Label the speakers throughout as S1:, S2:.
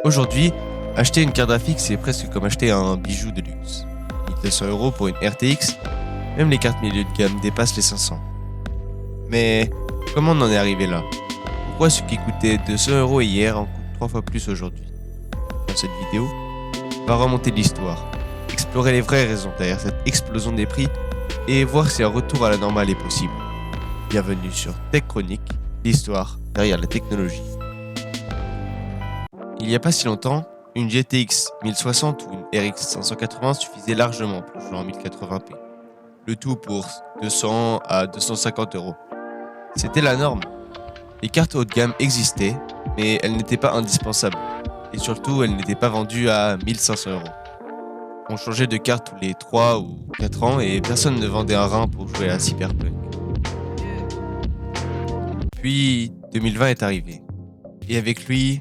S1: Aujourd'hui, acheter une carte graphique, c'est presque comme acheter un bijou de luxe. 1200 € pour une RTX, même les cartes milieu de gamme dépassent les 500. Mais comment on en est arrivé là? Pourquoi ce qui coûtait 200 € hier en coûte 3 fois plus aujourd'hui? Dans cette vidéo, on va remonter l'histoire, explorer les vraies raisons derrière cette explosion des prix et voir si un retour à la normale est possible. Bienvenue sur Tech Chronique, l'histoire derrière la technologie. Il n'y a pas si longtemps, une GTX 1060 ou une RX 580 suffisait largement pour jouer en 1080p. Le tout pour 200 à 250 €. C'était la norme. Les cartes haut de gamme existaient, mais elles n'étaient pas indispensables. Et surtout, elles n'étaient pas vendues à 1500 €. On changeait de carte tous les 3 ou 4 ans et personne ne vendait un rein pour jouer à Cyberpunk. Puis 2020 est arrivé. Et avec lui,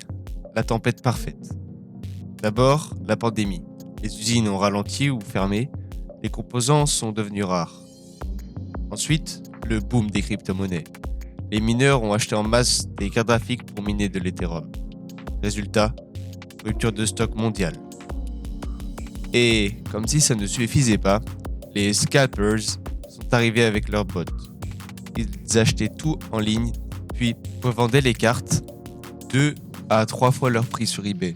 S1: la tempête parfaite. D'abord, la pandémie. Les usines ont ralenti ou fermé, les composants sont devenus rares. Ensuite, le boom des crypto-monnaies. Les mineurs ont acheté en masse des cartes graphiques pour miner de l'Ethereum. Résultat, rupture de stock mondiale. Et comme si ça ne suffisait pas, les scalpers sont arrivés avec leurs bots. Ils achetaient tout en ligne, puis revendaient les cartes 2 à 3 fois leur prix sur eBay.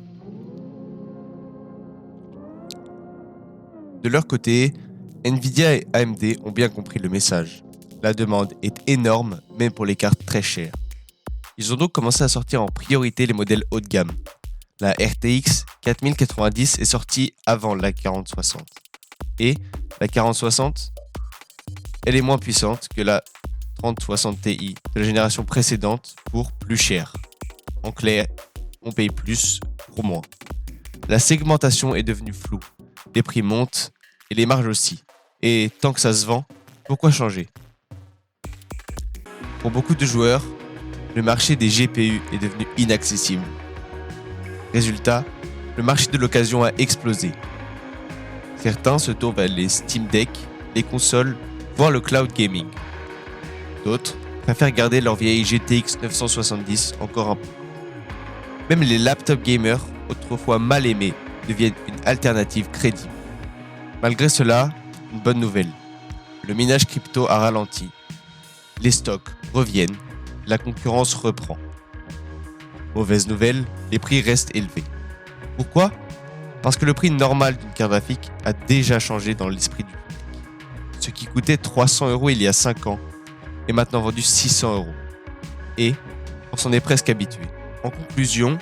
S1: De leur côté, Nvidia et AMD ont bien compris le message. La demande est énorme, même pour les cartes très chères. Ils ont donc commencé à sortir en priorité les modèles haut de gamme. La RTX 4090 est sortie avant la 4060. Et la 4060, elle est moins puissante que la 3060 Ti de la génération précédente pour plus cher. En clair, on paye plus pour moins. La segmentation est devenue floue. Les prix montent et les marges aussi. Et tant que ça se vend, pourquoi changer? Pour beaucoup de joueurs, le marché des GPU est devenu inaccessible. Résultat, le marché de l'occasion a explosé. Certains se tournent vers les Steam Deck, les consoles, voire le cloud gaming. D'autres préfèrent garder leur vieille GTX 970 encore un peu. Même les laptop gamers, autrefois mal aimés, deviennent une alternative crédible. Malgré cela, une bonne nouvelle. Le minage crypto a ralenti. Les stocks reviennent. La concurrence reprend. Mauvaise nouvelle, les prix restent élevés. Pourquoi? Parce que le prix normal d'une carte graphique a déjà changé dans l'esprit du public. Ce qui coûtait 300 € il y a 5 ans est maintenant vendu 600 €. Et on s'en est presque habitué. En conclusion,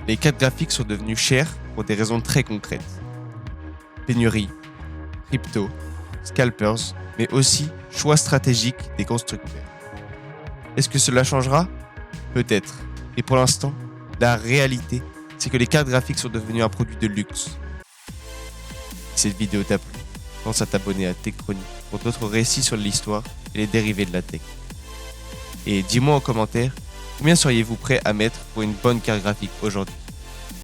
S1: les cartes graphiques sont devenues chères pour des raisons très concrètes. Pénurie, crypto, scalpers, mais aussi choix stratégiques des constructeurs. Est-ce que cela changera? Peut-être. Et pour l'instant, la réalité, c'est que les cartes graphiques sont devenues un produit de luxe. Si cette vidéo t'a plu, pense à t'abonner à Tech Chronique pour d'autres récits sur l'histoire et les dérivés de la tech. Et dis-moi en commentaire, combien seriez-vous prêt à mettre pour une bonne carte graphique aujourd'hui?